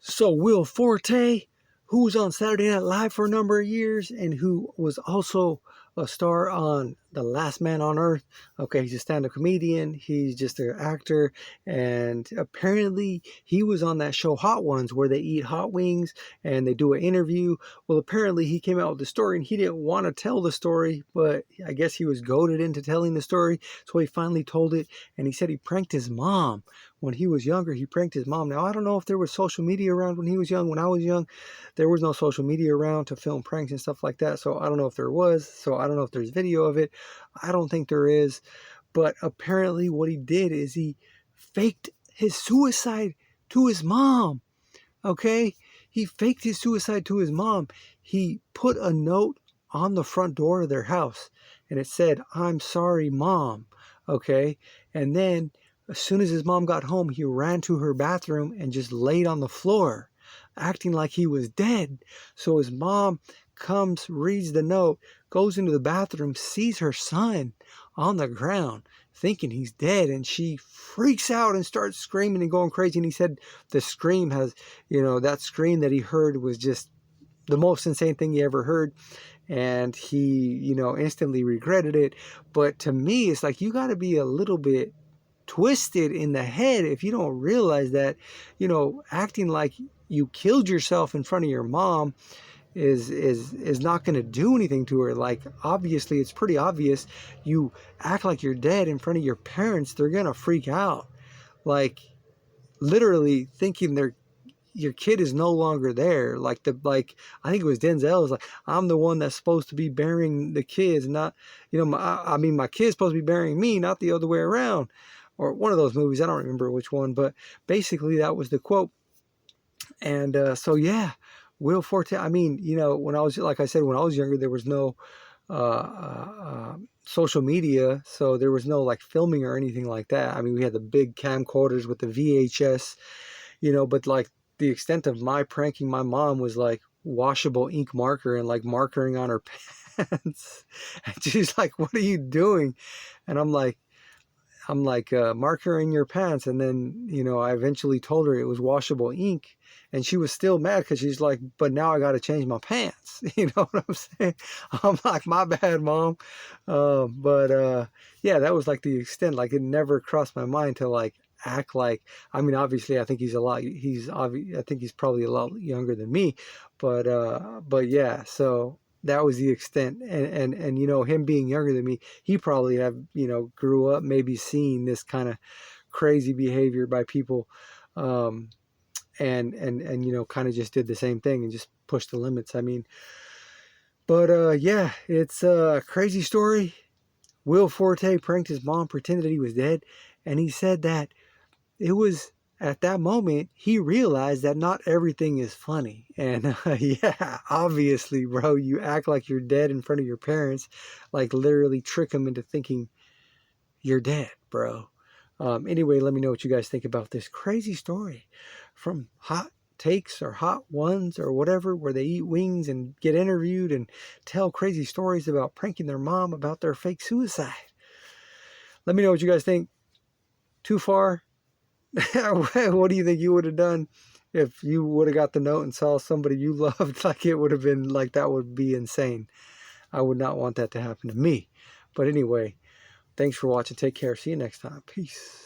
So Will Forte, who was on Saturday Night Live for a number of years and who was also a star on The Last Man on Earth. Okay, he's a stand-up comedian. He's just an actor. And apparently he was on that show Hot Ones where they eat hot wings and they do an interview. Well, apparently he came out with the story and he didn't want to tell the story, but I guess he was goaded into telling the story. So he finally told it, and he said he pranked his mom. When he was younger, he pranked his mom. Now, I don't know if there was social media around when he was young. When I was young, there was no social media around to film pranks and stuff like that. So I don't know if there was. So I don't know if there's video of it. I don't think there is. But apparently what he did is he faked his suicide to his mom. Okay? He faked his suicide to his mom. He put a note on the front door of their house and it said, "I'm sorry, Mom." Okay? And then as soon as his mom got home, he ran to her bathroom and just laid on the floor, acting like he was dead. So his mom comes, reads the note, goes into the bathroom, sees her son on the ground, thinking he's dead, and she freaks out and starts screaming and going crazy. And he said the scream has, that scream that he heard was just the most insane thing he ever heard. And he, instantly regretted it. But to me, it's like you got to be a little bit twisted in the head if you don't realize that, acting like you killed yourself in front of your mom is not going to do anything to her. Like, obviously, it's pretty obvious. You act like you're dead in front of your parents, they're going to freak out. Like, literally thinking your kid is no longer there. Like I think it was Denzel was like, "I'm the one that's supposed to be burying the kids, not, my kid's supposed to be burying me, not the other way around." Or one of those movies, I don't remember which one, but basically that was the quote. And so yeah, Will Forte. I mean, when I was, like I said, when I was younger, there was no social media, so there was no like filming or anything like that. I mean, we had the big camcorders with the VHS, but like the extent of my pranking my mom was like washable ink marker and like markering on her pants. And she's like, "What are you doing?" And I'm like, "Marker in your pants." And then, I eventually told her it was washable ink, and she was still mad because she's like, "But now I got to change my pants." You know what I'm saying? I'm like, "My bad, Mom." Yeah, that was like the extent. Like, it never crossed my mind to like act like, I mean, obviously I think I think he's probably a lot younger than me, but yeah, so that was the extent. And him being younger than me, he probably have, grew up maybe seeing this kind of crazy behavior by people, and kind of just did the same thing and just pushed the limits. I mean, but yeah, it's a crazy story. Will Forte pranked his mom, pretended he was dead, and he said that it was at that moment he realized that not everything is funny. And yeah, obviously, bro, you act like you're dead in front of your parents, like literally trick them into thinking you're dead, bro. Anyway, let me know what you guys think about this crazy story from Hot Takes or Hot Ones or whatever, where they eat wings and get interviewed and tell crazy stories about pranking their mom about their fake suicide. Let me know what you guys think. Too far? What do you think you would have done if you would have got the note and saw somebody you loved? Like, it would have been like, that would be insane. I would not want that to happen to me. But anyway, thanks for watching. Take care. See you next time. Peace.